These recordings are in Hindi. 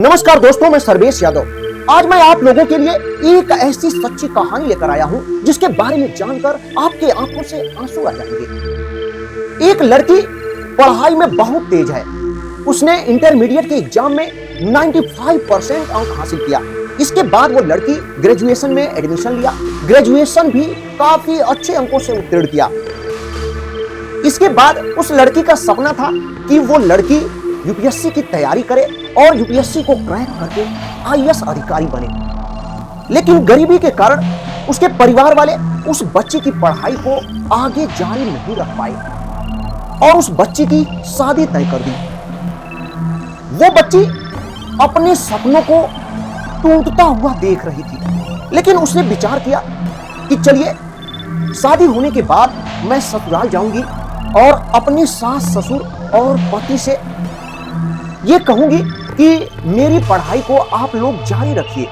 नमस्कार दोस्तों, मैं सर्वेश यादव। आज मैं आप लोगों के लिए एक ऐसी सच्ची कहानी लेकर आया हूं जिसके बारे में जानकर आपके आंखों से आंसू आ जाएंगे। एक लड़की पढ़ाई में बहुत तेज है। उसने इंटरमीडिएट के एग्जाम में 95% अंक हासिल किया। इसके बाद वो लड़की ग्रेजुएशन में एडमिशन लिया। ग्रेजुएशन भी काफी अच्छे अंकों से उत्तीर्ण किया। इसके बाद उस लड़की का सपना था कि वो लड़की यूपीएससी की तैयारी करे और यूपीएससी को क्रैक करके आईएएस अधिकारी बने। लेकिन गरीबी के कारण उसके परिवार वाले उस बच्ची की पढ़ाई को आगे जारी नहीं रख पाए और उस बच्ची की शादी तय कर दी। वो बच्ची अपने सपनों को टूटता हुआ देख रही थी, लेकिन उसने विचार किया कि चलिए शादी होने के बाद मैं ससुराल जाऊंगी और अपने सास ससुर और पति से ये कहूंगी कि मेरी पढ़ाई को आप लोग जारी रखिए।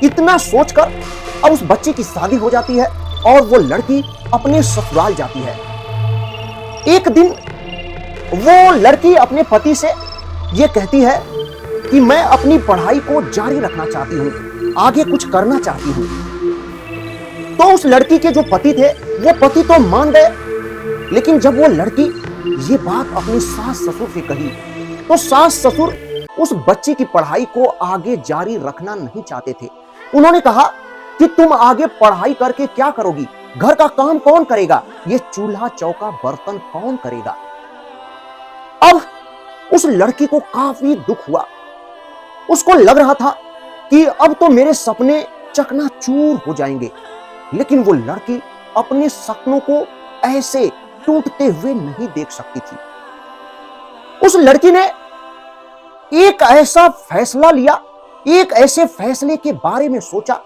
इतना सोचकर अब उस बच्ची की शादी हो जाती है और वो लड़की अपने ससुराल जाती है। एक दिन वो लड़की अपने पति से ये कहती है कि मैं अपनी पढ़ाई को जारी रखना चाहती हूँ, आगे कुछ करना चाहती हूँ। तो उस लड़की के जो पति थे वो पति तो मान गए, लेकिन जब वो लड़की ये बात अपनी सास ससुर से कही तो सास ससुर उस बच्ची की पढ़ाई को आगे जारी रखना नहीं चाहते थे। उन्होंने कहा कि तुम आगे पढ़ाई करके क्या करोगी, घर का काम कौन करेगा, ये चूल्हा चौका बर्तन कौन करेगा। अब उस लड़की को काफी दुख हुआ। उसको लग रहा था कि अब तो मेरे सपने चकनाचूर हो जाएंगे, लेकिन वो लड़की अपने सपनों को ऐसे टूटते हुए नहीं देख सकती थी। उस लड़की ने एक ऐसा फैसला लिया, एक ऐसे फैसले के बारे में सोचा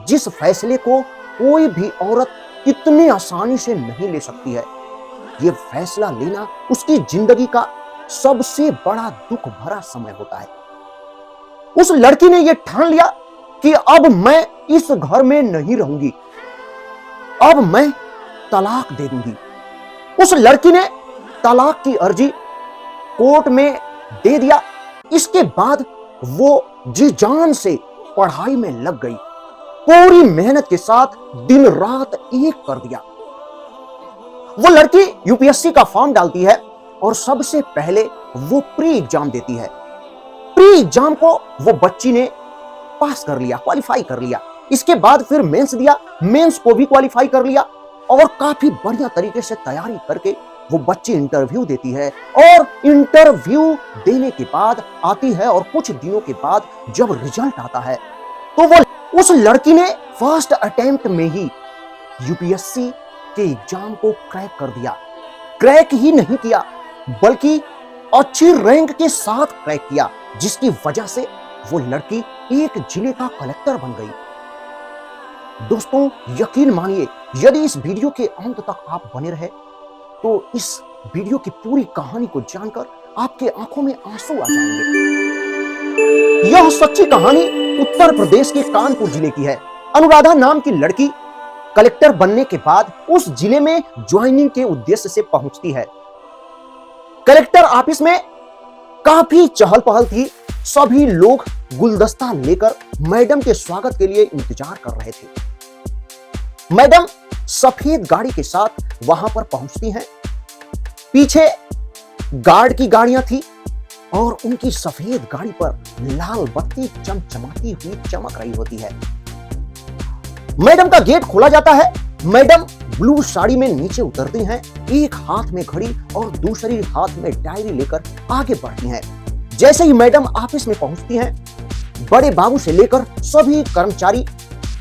जिस फैसले को कोई भी औरत इतनी आसानी से नहीं ले सकती है। यह फैसला लेना उसकी जिंदगी का सबसे बड़ा दुख भरा समय होता है। उस लड़की ने यह ठान लिया कि अब मैं इस घर में नहीं रहूंगी, अब मैं तलाक दे दूंगी। उस लड़की ने तलाक की अर्जी कोर्ट में दे दिया। इसके बाद वो जी जान से पढ़ाई में लग गई, पूरी मेहनत के साथ दिन रात एक कर दिया। वो लड़की यूपीएससी का फॉर्म डालती है और सबसे पहले वो प्री एग्जाम देती है। प्री एग्जाम को वो बच्ची ने पास कर लिया, क्वालिफाई कर लिया। इसके बाद फिर मेंस दिया, मेंस को भी क्वालिफाई कर लिया और काफी बढ़िया तरीके से तैयारी करके वो बच्ची इंटरव्यू देती है। और इंटरव्यू देने के बाद आती है और कुछ दिनों के बाद जब रिजल्ट आता है तो वो उस लड़की ने फर्स्ट अटेम्प्ट में ही यूपीएससी के एग्जाम को क्रैक कर दिया। क्रैक ही नहीं किया बल्कि अच्छी रैंक के साथ क्रैक किया, जिसकी वजह से वो लड़की एक जिले का कलेक्टर बन गई। दोस्तों, यकीन मानिए, यदि इस वीडियो के अंत तक आप बने रहे तो इस वीडियो की पूरी कहानी को जानकर आपके आंखों में आंसू आ जाएंगे। यह सच्ची कहानी उत्तर प्रदेश के कानपुर जिले की है। अनुराधा नाम की लड़की कलेक्टर बनने के बाद उस जिले में ज्वाइनिंग के उद्देश्य से पहुंचती है। कलेक्टर ऑफिस में काफी चहल पहल थी। सभी लोग गुलदस्ता लेकर मैडम के स्वागत के लिए इंतजार कर रहे थे। मैडम सफेद गाड़ी के साथ वहां पर पहुंचती हैं। पीछे गार्ड की गाड़ियां थी और उनकी सफेद गाड़ी पर लाल बत्ती चमचमाती हुई चमक रही होती है। मैडम का गेट खोला जाता है। मैडम ब्लू साड़ी में नीचे उतरती हैं, एक हाथ में घड़ी और दूसरी हाथ में डायरी लेकर आगे बढ़ती हैं। जैसे ही मैडम ऑफिस में पहुंचती हैं, बड़े बाबू से लेकर सभी कर्मचारी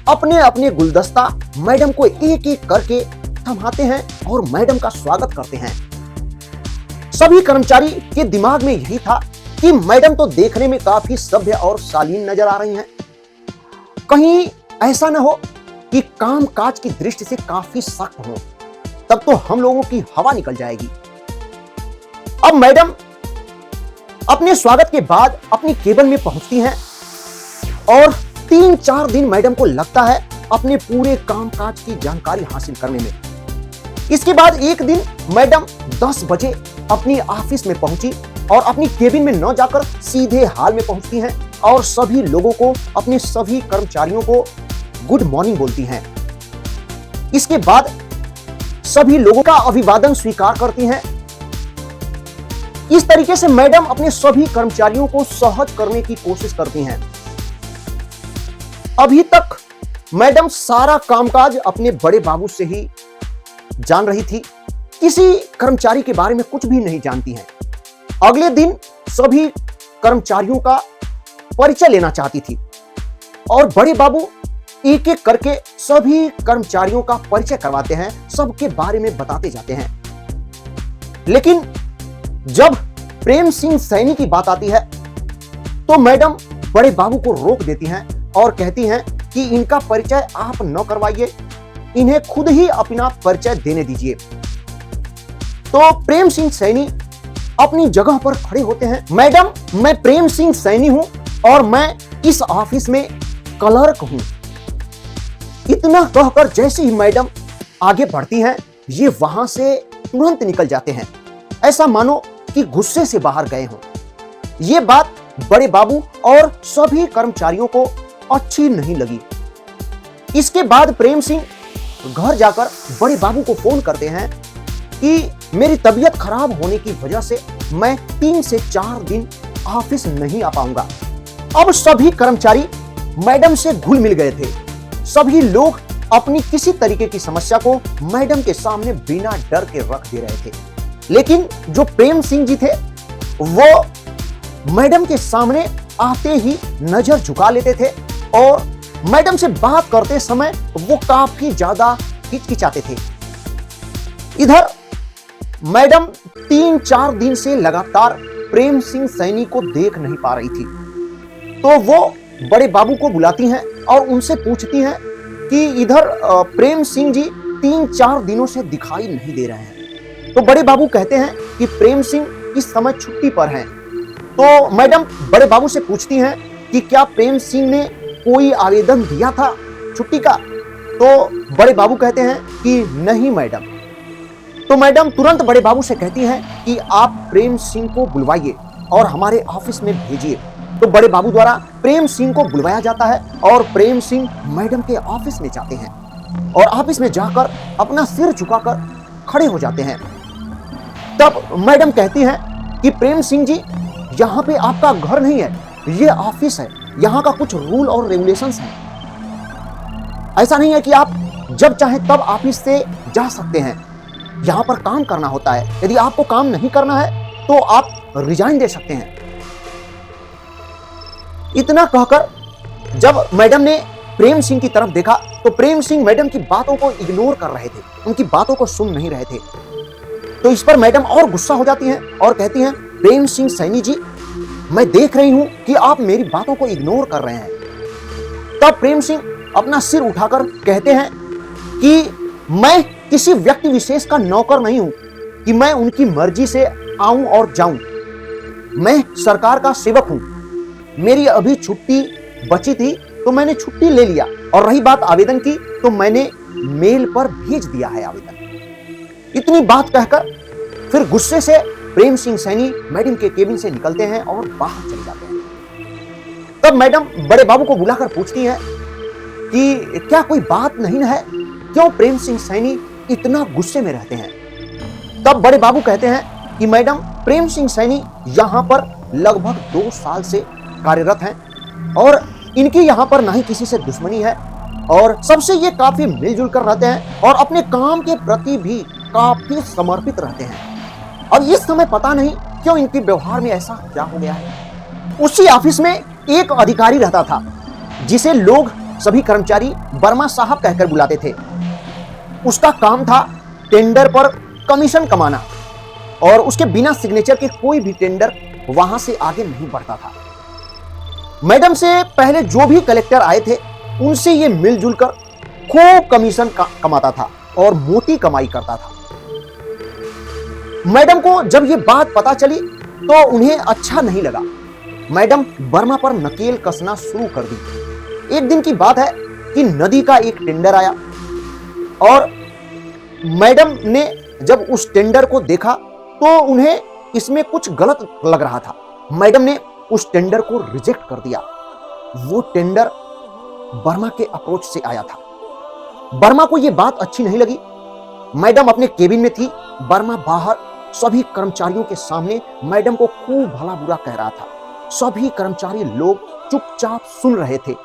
अपने अपने गुलदस्ता मैडम को एक एक करके थमाते हैं और मैडम का स्वागत करते हैं। सभी कर्मचारी के दिमाग में यही था कि मैडम तो देखने में काफी सभ्य और शालीन नजर आ रही हैं, कहीं ऐसा ना हो कि काम काज की दृष्टि से काफी सख्त हो, तब तो हम लोगों की हवा निकल जाएगी। अब मैडम अपने स्वागत के बाद अपनी केबिन में पहुंचती हैं और 3-4 दिन मैडम को लगता है अपने पूरे कामकाज की जानकारी हासिल करने में। इसके बाद एक दिन मैडम 10 बजे अपनी ऑफिस में पहुंची और अपनी केबिन में न जाकर सीधे हॉल में पहुंचती हैं और सभी लोगों को, अपने सभी कर्मचारियों को गुड मॉर्निंग बोलती हैं। इसके बाद सभी लोगों का अभिवादन स्वीकार करती हैं। इस तरीके से मैडम अपने सभी कर्मचारियों को सहज करने की कोशिश करती हैं। अभी तक मैडम सारा कामकाज अपने बड़े बाबू से ही जान रही थी, किसी कर्मचारी के बारे में कुछ भी नहीं जानती हैं। अगले दिन सभी कर्मचारियों का परिचय लेना चाहती थी और बड़े बाबू एक एक करके सभी कर्मचारियों का परिचय करवाते हैं, सबके बारे में बताते जाते हैं। लेकिन जब प्रेम सिंह सैनी की बात आती है तो मैडम बड़े बाबू को रोक देती हैं और कहती हैं कि इनका परिचय आप न करवाइए, इन्हें खुद ही अपना परिचय देने दीजिए। तो प्रेम सिंह सैनी अपनी जगह पर खड़े होते हैं। मैडम, मैं प्रेम सिंह सैनी हूं और मैं इस ऑफिस में क्लर्क हूं। इतना कहकर जैसे ही मैडम आगे बढ़ती हैं, ये वहां से तुरंत निकल जाते हैं, ऐसा मानो कि गुस्से से बाहर गए हों। ये बात बड़े बाबू और सभी कर्मचारियों को अच्छी नहीं लगी। इसके बाद प्रेम सिंह घर जाकर बड़े बाबू को फोन करते हैं कि मेरी तबीयत खराब होने की वजह से मैं 3 से 4 दिन ऑफिस नहीं आ पाऊंगा। अब सभी कर्मचारी मैडम से घुल मिल गए थे। सभी लोग अपनी किसी तरीके की समस्या को मैडम के सामने बिना डर के रख दे रहे थे। लेकिन जो प्रेम सिंह जी थे वो मैडम के सामने आते ही नजर झुका लेते थे और मैडम से बात करते समय वो काफी ज्यादा हिचकिचाते थे। इधर मैडम 3-4 दिन से लगातार प्रेम सिंह सैनी को देख नहीं पा रही थी, तो वो बड़े बाबू को बुलाती हैं और उनसे पूछती हैं कि इधर प्रेम सिंह जी 3-4 दिनों से दिखाई नहीं दे रहे हैं। तो बड़े बाबू कहते हैं कि प्रेम सिंह इस समय छुट्टी पर हैं। तो मैडम बड़े बाबू से पूछती हैं कि क्या प्रेम सिंह ने कोई आवेदन दिया था छुट्टी का? तो बड़े बाबू कहते हैं कि नहीं मैडम। तो मैडम तुरंत बड़े बाबू से कहती हैं कि आप प्रेम सिंह को बुलवाइए और हमारे ऑफिस में भेजिए। तो बड़े बाबू द्वारा प्रेम सिंह को बुलवाया जाता है और प्रेम सिंह मैडम के ऑफिस में जाते हैं और ऑफिस में जाकर अपना सिर झुकाकर खड़े हो जाते हैं। तब मैडम कहती हैं कि प्रेम सिंह जी, यहाँ पे आपका घर नहीं है, ये ऑफिस है, यहाँ का कुछ रूल और रेगुलेशंस हैं। ऐसा नहीं है कि आप जब चाहे तब ऑफिस से जा सकते हैं, यहाँ पर काम करना होता है। यदि आपको काम नहीं करना है तो आप रिजाइन दे सकते हैं। इतना कहकर जब मैडम ने प्रेम सिंह की तरफ देखा तो प्रेम सिंह मैडम की बातों को इग्नोर कर रहे थे, उनकी बातों को सुन नहीं रहे थे। तो इस पर मैडम और गुस्सा हो जाती हैं और कहती हैं, प्रेम सिंह सैनी जी, मैं देख रही हूं कि आप मेरी बातों को इग्नोर कर रहे हैं। तब प्रेम सिंह अपना सिर उठाकर कहते हैं कि मैं किसी व्यक्ति विशेष का नौकर नहीं हूं कि मैं उनकी मर्जी से आऊं और जाऊं। मैं सरकार का सेवक हूं। मेरी अभी छुट्टी बची थी तो मैंने छुट्टी ले लिया, और रही बात आवेदन की तो मैंने मेल पर भेज दिया है आवेदन। इतनी बात कहकर फिर गुस्से से प्रेम सिंह सैनी मैडम के केबिन से निकलते हैं और बाहर चले जाते हैं। तब मैडम बड़े बाबू को बुलाकर पूछती हैं कि क्या कोई बात नहीं है, क्यों प्रेम सिंह सैनी इतना गुस्से में रहते हैं? तब बड़े बाबू कहते हैं कि मैडम, प्रेम सिंह सैनी यहां पर लगभग 2 साल से कार्यरत हैं और इनकी यहां पर ना ही किसी से दुश्मनी है और सबसे ये काफी मिलजुल कर रहते हैं और अपने काम के प्रति भी काफी समर्पित रहते हैं। और इस समय पता नहीं क्यों इनके व्यवहार में ऐसा क्या हो गया है। उसी ऑफिस में एक अधिकारी रहता था जिसे लोग सभी कर्मचारी वर्मा साहब कहकर बुलाते थे। उसका काम था टेंडर पर कमीशन कमाना और उसके बिना सिग्नेचर के कोई भी टेंडर वहां से आगे नहीं बढ़ता था। मैडम से पहले जो भी कलेक्टर आए थे उनसे ये मिलजुल कर खूब कमीशन कमाता था और मोटी कमाई करता था। मैडम को जब ये बात पता चली तो उन्हें अच्छा नहीं लगा। मैडम वर्मा पर नकेल कसना शुरू कर दी। एक दिन की बात है कि नदी का एक टेंडर आया और मैडम ने जब उस टेंडर को देखा तो उन्हें इसमें कुछ गलत लग रहा था। मैडम ने उस टेंडर को रिजेक्ट कर दिया। वो टेंडर वर्मा के अप्रोच से आया था। वर्मा को यह बात अच्छी नहीं लगी। मैडम अपने केबिन में थी, वर्मा बाहर सभी कर्मचारियों के सामने मैडम को खूब भला बुरा कह रहा था। सभी कर्मचारी लोग चुपचाप सुन रहे थे,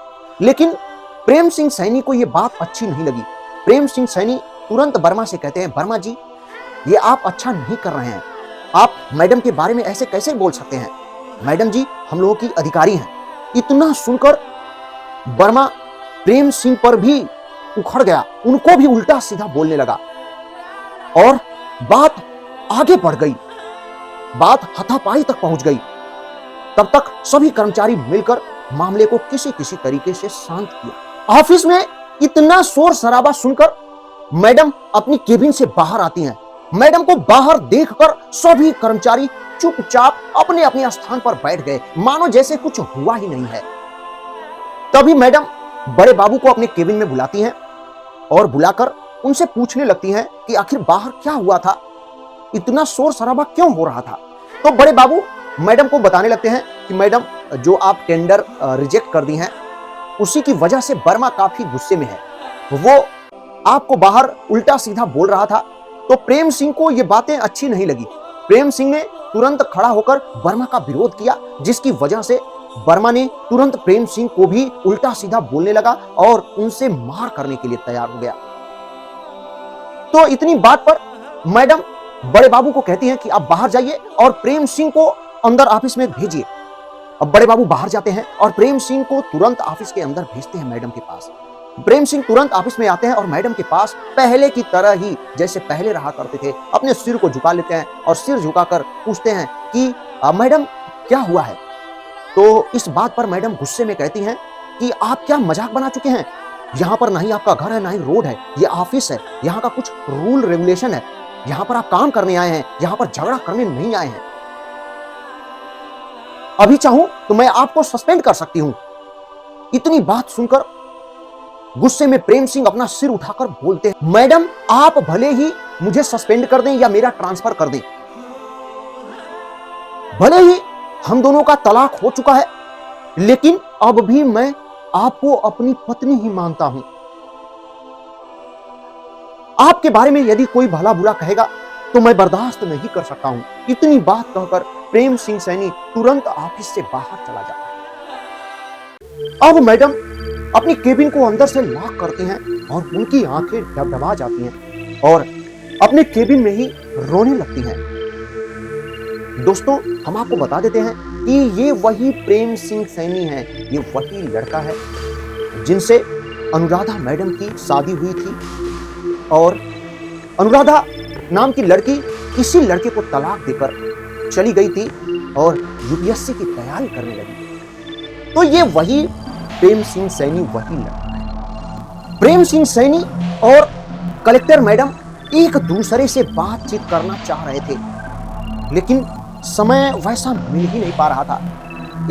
लेकिन प्रेम सिंह सैनी को यह बात अच्छी नहीं लगी। प्रेम सिंह सैनी तुरंत वर्मा से कहते हैं, वर्मा जी ये आप अच्छा नहीं कर रहे हैं, आप मैडम के बारे में ऐसे कैसे बोल सकते हैं? मैडम जी हम लोगों की अधिकारी हैं। इतना सुनकर वर्मा प्रेम सिंह पर भी उखड़ गया, उनको भी उल्टा सीधा बोलने लगा और बात आगे बढ़ गई, बात हाथापाई तक पहुंच गई। तब तक सभी कर्मचारी मिलकर मामले को किसी किसी तरीके से शांत किया। ऑफिस में इतना शोर शराबा सुनकर मैडम अपनी केबिन से बाहर आती हैं। मैडम को बाहर देखकर सभी कर्मचारी चुपचाप अपने अपने स्थान पर बैठ गए, मानो जैसे कुछ हुआ ही नहीं है। तभी मैडम बड़े बाबू को अपने केबिन में बुलाती हैं और बुलाकर उनसे पूछने लगती हैं कि आखिर बाहर क्या हुआ था, इतना शोर शराबा क्यों हो रहा था। तो बड़े बाबू मैडम को बताने लगते हैं कि मैडम जो आप टेंडर रिजेक्ट कर दी हैं उसी की वजह से वर्मा काफी गुस्से में है, वो आपको बाहर उल्टा सीधा बोल रहा था। तो प्रेम सिंह को ये बातें अच्छी नहीं लगी। प्रेम सिंह ने तुरंत खड़ा होकर वर्मा का विरोध किया, जिसकी वजह से वर्मा ने तुरंत प्रेम सिंह को भी उल्टा सीधा बोलने लगा और उनसे मार करने के लिए तैयार हो गया। तो इतनी बात पर मैडम बड़े बाबू को कहती हैं कि आप बाहर जाइए और प्रेम सिंह को अंदर ऑफिस में भेजिए। अब बड़े बाबू बाहर जाते हैं और प्रेम सिंह को तुरंत ऑफिस के अंदर भेजते हैं मैडम के पास। प्रेम सिंह तुरंत ऑफिस में आते हैं और मैडम के पास पहले की तरह ही जैसे पहले रहा करते थे अपने सिर को झुका लेते हैं और सिर झुकाकर पूछते हैं कि मैडम क्या हुआ है। तो इस बात पर मैडम गुस्से में कहती हैं कि आप क्या मजाक बना चुके हैं, यहाँ पर ना ही आपका घर है ना ही रोड है, ये ऑफिस है, यहाँ का कुछ रूल रेगुलेशन है, यहाँ पर आप काम करने आए हैं, यहाँ पर झगड़ा करने नहीं आए हैं। अभी चाहूं तो मैं आपको सस्पेंड कर सकती हूं। इतनी बात सुनकर गुस्से में प्रेम सिंह अपना सिर उठाकर बोलते हैं, मैडम आप भले ही मुझे सस्पेंड कर दें या मेरा ट्रांसफर कर दें, भले ही हम दोनों का तलाक हो चुका है, लेकिन अब भी मैं आपको अपनी पत्नी ही मानता हूं। आपके बारे में यदि कोई भला बुरा कहेगा तो मैं बर्दाश्त नहीं कर सकता हूं। इतनी बात कहकर प्रेम सिंह सैनी तुरंत ऑफिस से बाहर चला जाता है। अब मैडम अपनी केबिन को अंदर से लॉक करते हैं और उनकी आंखें डबडबा जाती हैं और अपने केबिन में ही रोने लगती हैं। दोस्तों हम आपको बता देते हैं कि ये वही प्रेम सिंह सैनी है, ये वही लड़का है जिनसे अनुराधा मैडम की शादी हुई थी और अनुराधा नाम की लड़की इसी लड़के को तलाक देकर चली गई थी और यूपीएससी की तैयारी करने लगी। तो ये वही प्रेम सिंह सैनी वही लड़का है। प्रेम सिंह सैनी और कलेक्टर मैडम एक दूसरे से बातचीत करना चाह रहे थे, लेकिन समय वैसा मिल ही नहीं पा रहा था।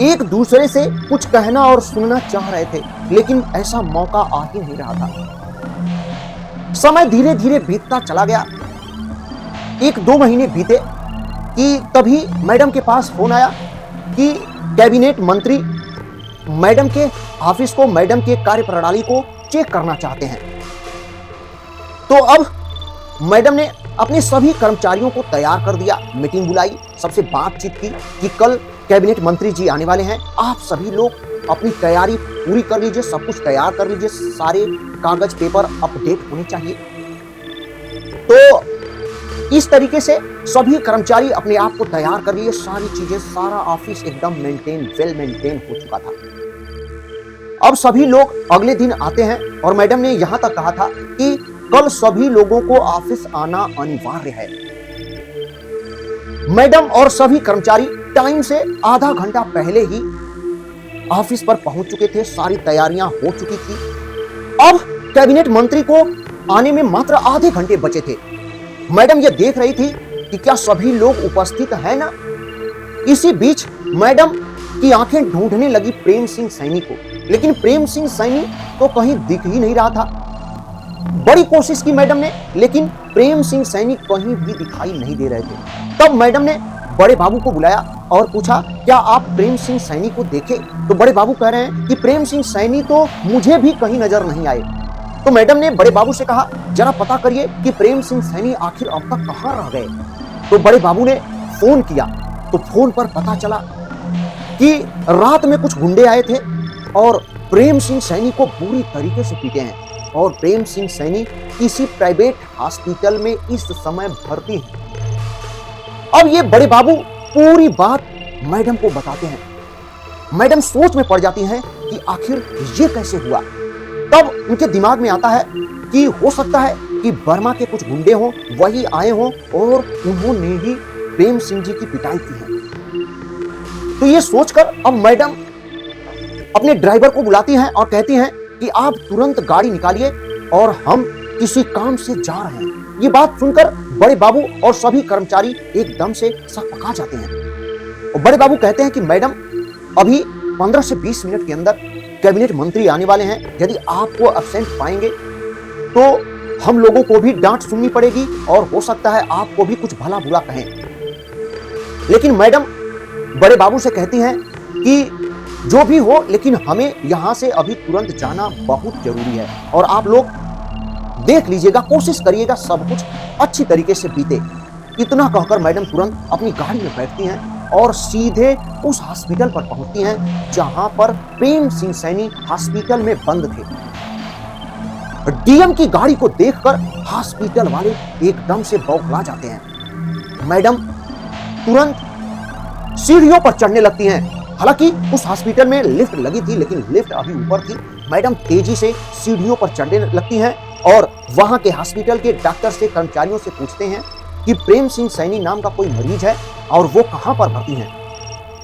एक दूसरे से कुछ कहना और सुनना चाह रहे थे, लेकिन ऐसा मौका आ ही नहीं रहा था। समय धीरे धीरे बीतता चला गया। 1-2 महीने बीते कि तभी मैडम के पास फोन आया कि कैबिनेट मंत्री मैडम के ऑफिस को, मैडम के कार्यप्रणाली को चेक करना चाहते हैं। तो अब मैडम ने अपने सभी कर्मचारियों को तैयार कर दिया, मीटिंग बुलाई, सबसे बातचीत की कि कल कैबिनेट मंत्री जी आने वाले हैं, आप सभी लोग अपनी तैयारी पूरी कर लीजिए, सब कुछ तैयार कर लीजिए, सारे कागज पेपर अपडेट होने चाहिए। तो इस तरीके से सभी कर्मचारी अपने आप को तैयार कर लिए, सारी चीजें, सारा ऑफिस एकदम वेल मेंटेन हो चुका था। अब सभी लोग अगले दिन आते हैं और मैडम ने यहां तक कहा था कि कल सभी लोगों को ऑफिस आना अनिवार्य है। मैडम और सभी कर्मचारी टाइम से आधा घंटा पहले ही ऑफिस पर पहुंच चुके थे, सारी तैयारियां हो चुकी थी। अब कैबिनेट मंत्री को आने में मात्र आधे घंटे बचे थे। मैडम ये देख रही थी कि क्या सभी लोग उपस्थित हैं ना। इसी बीच मैडम की आंखें ढूंढने लगी प्रेम सिंह सैनी को, लेकिन प्रेम सिंह सैनी तो कहीं दिख ही नहीं रहा था। बड़ी कोशिश की मैडम ने, लेकिन प्रेम सिंह सैनी कहीं भी दिखाई नहीं दे रहे थे। तब मैडम ने बड़े बाबू को बुलाया और पूछा, क्या आप प्रेम सिंह सैनी को देखे? तो बड़े बाबू कह रहे हैं कि प्रेम सिंह सैनी तो मुझे भी कहीं नजर नहीं आए। तो मैडम ने बड़े बाबू से कहा, जरा पता करिए कि प्रेम सिंह सैनी आखिर अब तक कहां रह गए। तो बड़े बाबू ने फोन किया तो फोन पर पता चला कि रात में कुछ गुंडे आए थे और प्रेम सिंह सैनी को बुरी तरीके से पीटे हैं और प्रेम सिंह सैनी किसी प्राइवेट हॉस्पिटल में इस समय भर्ती है। अब ये बड़े बाबू पूरी बात मैडम को बताते हैं। मैडम सोच में पड़ जाती हैं कि आखिर ये कैसे हुआ। तब उनके दिमाग में आता है कि हो सकता है कि बर्मा के कुछ गुंडे हों, वही आए हों और उन्होंने ही प्रेम सिंह जी की पिटाई की है। तो ये सोचकर अब मैडम अपने ड्राइवर को बुलाती हैं और कहती हैं कि आप तुरंत गाड़ी निकालिए और हम किसी काम से जा रहे हैं। ये बात सुनकर बड़े बाबू और सभी कर्मचारी एकदम से सकपका जाते हैं और बड़े बाबू कहते हैं कि मैडम, अभी 15 से 20 मिनट के अंदर कैबिनेट मंत्री आने वाले हैं। यदि आपको एब्सेंट पाएंगे तो हम लोगों को भी डांट सुननी पड़ेगी और हो सकता है आपको भी कुछ भला बुरा कहें। लेकिन मैडम बड़े बाबू से कहती हैं कि जो भी हो, लेकिन हमें यहां से अभी तुरंत जाना बहुत जरूरी है और आप लोग देख लीजिएगा, कोशिश करिएगा सब कुछ अच्छी तरीके से बीते। इतना कहकर मैडम तुरंत अपनी गाड़ी में बैठती हैं और सीधे उस हॉस्पिटल पर पहुंचती हैं जहां पर प्रेम सिंह सैनी हॉस्पिटल में बंद थे। डीएम की गाड़ी को देखकर हॉस्पिटल वाले एकदम से बौखला जाते हैं। मैडम तुरंत सीढ़ियों पर चढ़ने लगती हैं। हालांकि उस हॉस्पिटल में लिफ्ट लगी थी, लेकिन लिफ्ट अभी ऊपर थी। मैडम तेजी से सीढ़ियों पर चढ़ने लगती हैं और वहां के हॉस्पिटल के डॉक्टर से, कर्मचारियों से पूछते हैं कि प्रेम सिंह सैनी नाम का कोई मरीज है और वो कहां पर भर्ती हैं।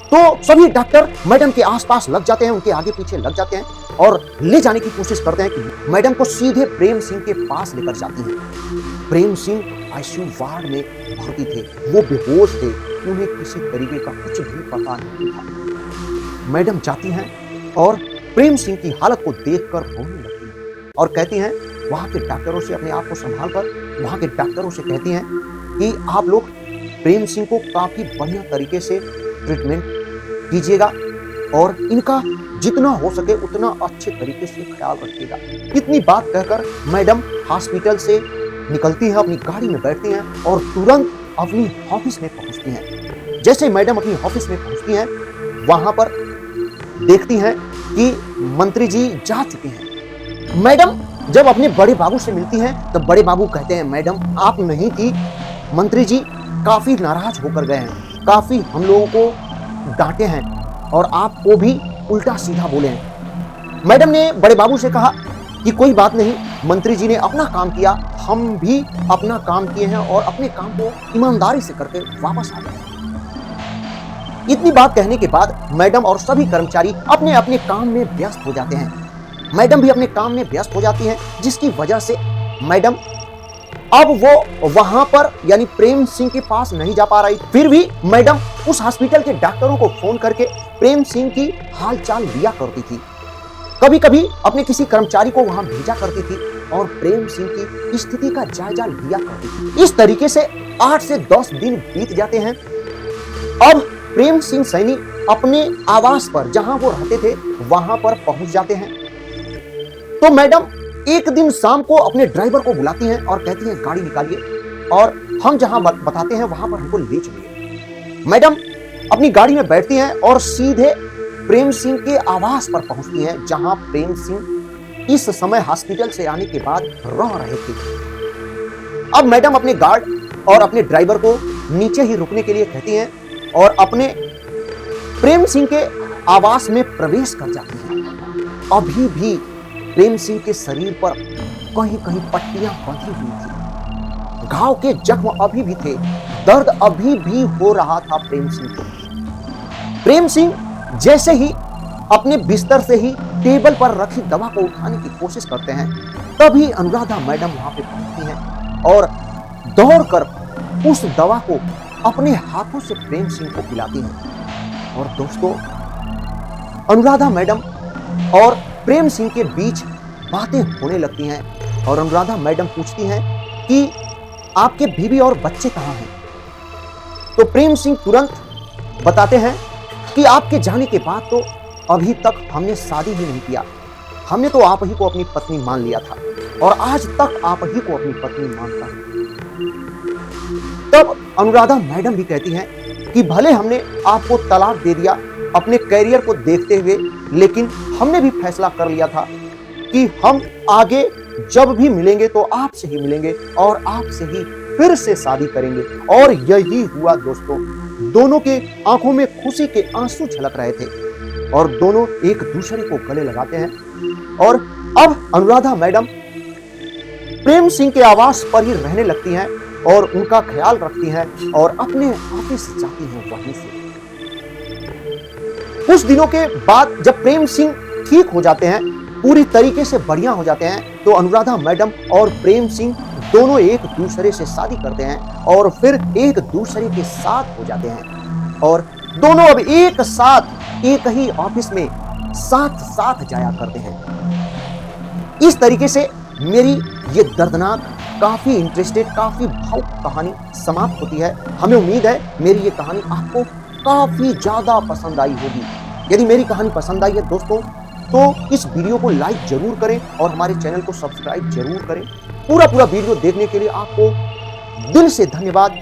तो सभी डॉक्टर मैडम के आसपास लग जाते हैं, उनके आगे पीछे लग जाते हैं और ले जाने की कोशिश करते हैं कि मैडम को सीधे प्रेम सिंह के पास लेकर जाती हैं। प्रेम सिंह आईसीयू वार्ड में भर्ती थे, वो बेहोश थे, उन्हें किसी तरीके का कुछ भी पता नहीं था। मैडम जाती हैं और प्रेम सिंह की हालत को देखकर रोने लगती हैं और कहती हैं, वहां के डॉक्टरों से अपने आप को संभाल कर वहां के डॉक्टरों से कहती हैं कि आप लोग प्रेम सिंह को काफी बढ़िया तरीके से ट्रीटमेंट कीजिएगा और इनका जितना हो सके उतना अच्छे तरीके से ख्याल रखिएगा। इतनी बात कहकर मैडम हॉस्पिटल से निकलती हैं, अपनी गाड़ी में बैठती हैं और तुरंत अपनी ऑफिस में पहुंचती हैं। जैसे मैडम अपनी ऑफिस में पहुंचती हैं, वहां पर देखती हैं कि मंत्री जी जा चुके हैं। मैडम जब अपने बड़े बाबू से मिलती हैं तो बड़े बाबू कहते हैं, मैडम आप नहीं थी, मंत्री जी काफी नाराज होकर गए हैं, काफी हम लोगों को डांटे हैं और आपको भी उल्टा सीधा बोले हैं। मैडम ने बड़े बाबू से कहा कि कोई बात नहीं, मंत्री जी ने अपना काम किया, हम भी अपना काम किए हैं और अपने काम को ईमानदारी से करके वापस आ गए। इतनी बात कहने के बाद मैडम और सभी कर्मचारी अपने अपने काम में व्यस्त हो जाते हैं। मैडम भी अपने काम में व्यस्त हो जाती हैं, जिसकी वजह से मैडम अब वो वहां पर यानी प्रेम सिंह के पास नहीं जा पा रही। फिर भी मैडम उस हॉस्पिटल के डॉक्टरों को फोन करके प्रेम सिंह की हालचाल लिया करती थी। कभी कभी अपने किसी कर्मचारी को वहां भेजा करती थी और प्रेम सिंह की स्थिति का जायजा लिया करती थी। इस तरीके से 8 से 10 दिन बीत जाते हैं। अब प्रेम सिंह सैनी अपने आवास पर जहां वो रहते थे वहां पर पहुंच जाते हैं। तो मैडम एक दिन शाम को अपने ड्राइवर को बुलाती हैं और कहती हैं, गाड़ी निकालिए और हम जहां बताते हैं वहां पर हमको ले चलिए। मैडम अपनी गाड़ी में बैठती हैं और सीधे प्रेम सिंह के आवास पर पहुंचती हैं, जहां प्रेम सिंह इस समय हॉस्पिटल से आने के बाद रह रहे थे। अब मैडम अपने गार्ड और अपने ड्राइवर को नीचे ही रुकने के लिए कहती हैं और अपने प्रेम सिंह के आवास में प्रवेश कर जाती हैं। अभी भी प्रेम सिंह के शरीर पर कहीं कहीं पट्टियां बंधी हुई थी, घाव के जख्म अभी भी थे, दर्द अभी भी हो रहा था प्रेम सिंह को। प्रेम सिंह जैसे ही अपने बिस्तर से ही टेबल पर रखी दवा को उठाने की कोशिश करते हैं, तभी अनुराधा मैडम वहां पे पहुंचती हैं और दौड़कर उस दवा को अपने हाथों से प्रेम सिंह को पिलाती हैं। और दोस्तों, अनुराधा मैडम और प्रेम सिंह के बीच बातें होने लगती हैं और अनुराधा मैडम पूछती हैं कि आपके बीवी और बच्चे कहां हैं। तो प्रेम सिंह तुरंत बताते हैं कि आपके जाने के बाद तो अभी तक हमने शादी ही नहीं किया, हमने तो आप ही को अपनी पत्नी मान लिया था और आज तक आप ही को अपनी पत्नी मानता हूं। तब अनुराधा मैडम भी कहती हैं कि भले हमने आपको तलाक दे दिया अपने कैरियर को देखते हुए, लेकिन हमने भी फैसला कर लिया था कि हम आगे जब भी मिलेंगे तो आपसे ही मिलेंगे और आपसे ही फिर से शादी करेंगे। और यही हुआ दोस्तों। दोनों के आंखों में खुशी के आंसू झलक रहे थे और दोनों एक दूसरे को गले लगाते हैं। और अब अनुराधा मैडम प्रेम सिंह के आवास पर ही रहने लगती हैं और उनका ख्याल रखती हैं और अपने ऑफिस जाती हैं वहीं से। कुछ दिनों के बाद जब प्रेम सिंह ठीक हो जाते हैं, पूरी तरीके से बढ़िया हो जाते हैं, तो अनुराधा मैडम और प्रेम सिंह दोनों एक दूसरे से शादी करते हैं और फिर एक दूसरे के साथ हो जाते हैं और दोनों अब एक साथ एक ही ऑफिस में साथ साथ जाया करते हैं। इस तरीके से मेरी ये दर्दनाक, काफी इंटरेस्टेड, काफी भावुक कहानी समाप्त होती है। हमें उम्मीद है मेरी ये कहानी आपको काफी ज्यादा पसंद आई होगी। यदि मेरी कहानी पसंद आई है दोस्तों तो इस वीडियो को लाइक जरूर करें और हमारे चैनल को सब्सक्राइब जरूर करें। पूरा वीडियो देखने के लिए आपको दिल से धन्यवाद।